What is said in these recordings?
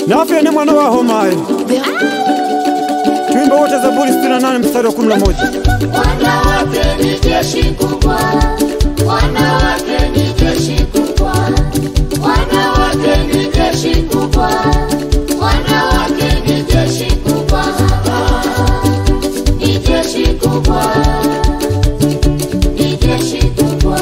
Nafi ni mwana wa Homai. Tuimba wote Zaburi 68 mstari wa 11. Wanawake ni jeshi kubwa, wanawake ni jeshi kubwa, wanawake ni jeshi kubwa, wanawake ni jeshi kubwa, ni jeshi kubwa, ni jeshi kubwa.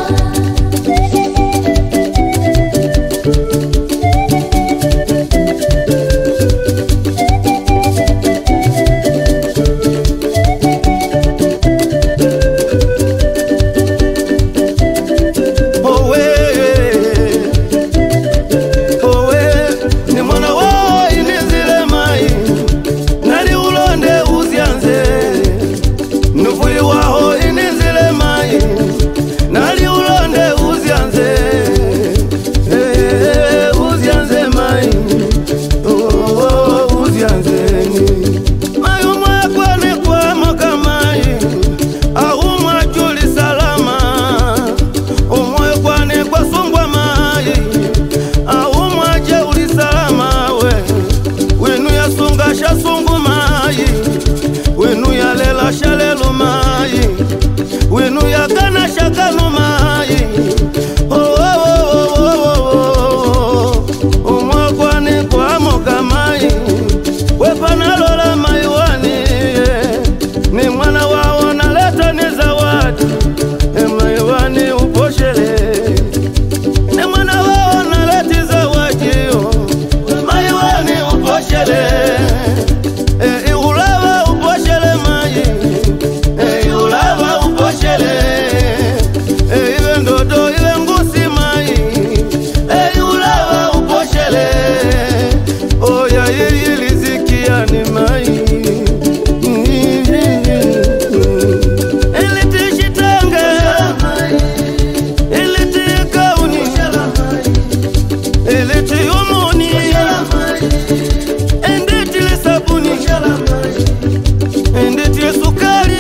Wenu ya kana shaka no mai. Oh oh oh oh oh. Umwakwane kwa moka mai. Wepa nalola mai wani. Ni mwana wao naleta ni zawadi. Mai wani uposhele. Ni mwana wao naleta zawadi. Mai wani uposhele. Ulava uposhele mai. Ulava uposhele. Iwe ndoto iwe ngusi mai. Ulava uposhele. Oya ilizikia ni mai. Iliti shitanga. Iliti kauni. Iliti umuni. Endeti sabuni. Endeti sukari.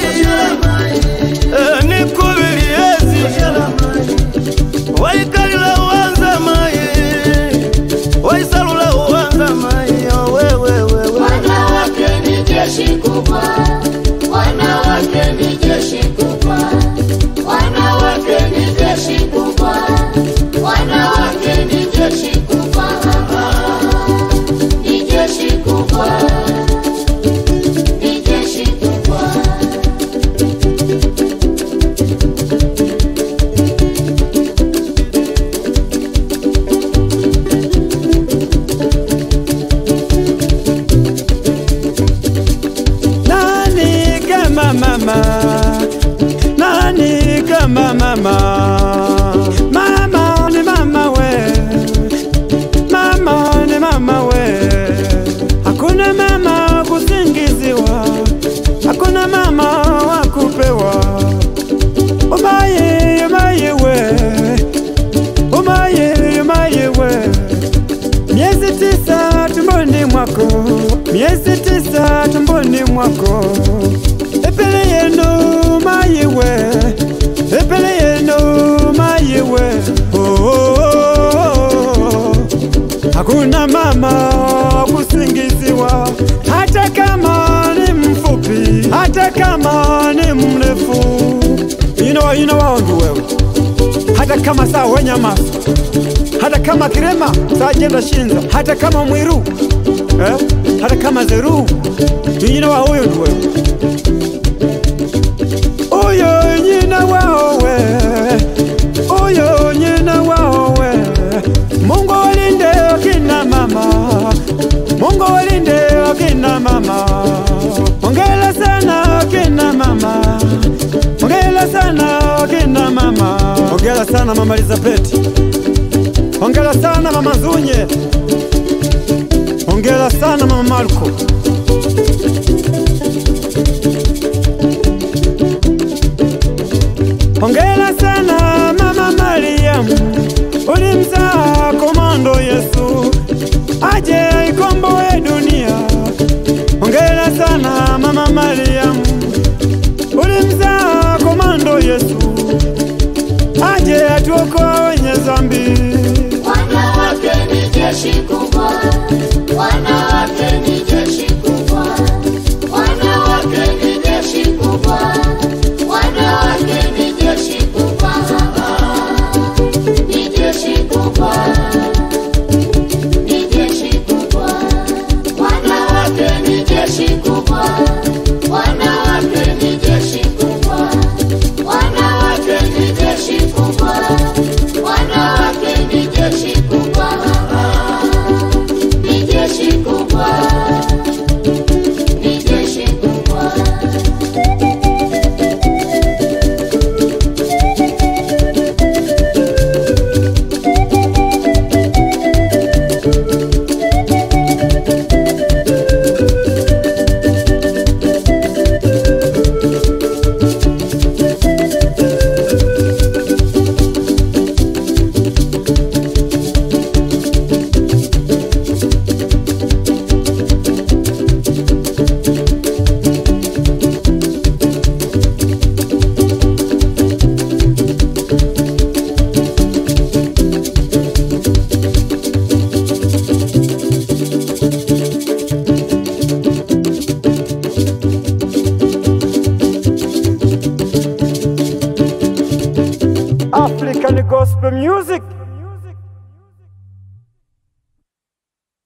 Nikubili ezi. Waikalila uwanza mai. Waisalula uwanza mai. Wanawake ni jeshi kubwa, wanawake ni jeshi kubwa, wanawake ni jeshi kubwa, wanawake ni jeshi kubwa, ni jeshi kubwa, ni jeshi kubwa. Nani kama mama? Nani kama mama? Mama ni mama we. Mama ni mama we. Hakuna mama kusingiziwa. Hakuna mama wa kupewa. Umaye, umaye we. Umaye, umaye we. Miezi 9 tumboni mwako. Miezi 9 tumboni mwako. Epele yenu mayiwe. Epele yenu mayiwe. Oh, oh, oh. Hakuna mama kusingiziwa. Hata kama ni mfupi, hata kama ni mrefu. You know waondu wewe. Hata kama saa wenyamaso, hata kama kirema saa jenda shinza, hata kama mwiru, hata kama zeru. Nyina wa huyo nduwe. Oyo nyina waowe. Oyo nyina waowe. Mungu walinde wakina mama. Mungu walinde wakina mama. Ongela sana wakina mama. Ongela sana wakina mama. Ongela sana mama Elizabeth. Ongela sana mama Zunye. Ongela sana mama Marco. Ongela sana mama Mariam. Ulimzaa komando Yesu aje ikomboe dunia. Ongela sana mama Mariam. Ulimzaa komando Yesu aje atuokoe wenye dhambi. Wanawake ni jeshi kubwa, wanawake jeshi kubwa, wanawake ni jeshi kubwa, wanawake ni jeshi kubwa, wanawake ni jeshi kubwa, ni jeshi kubwa, ni jeshi kubwa. African gospel music.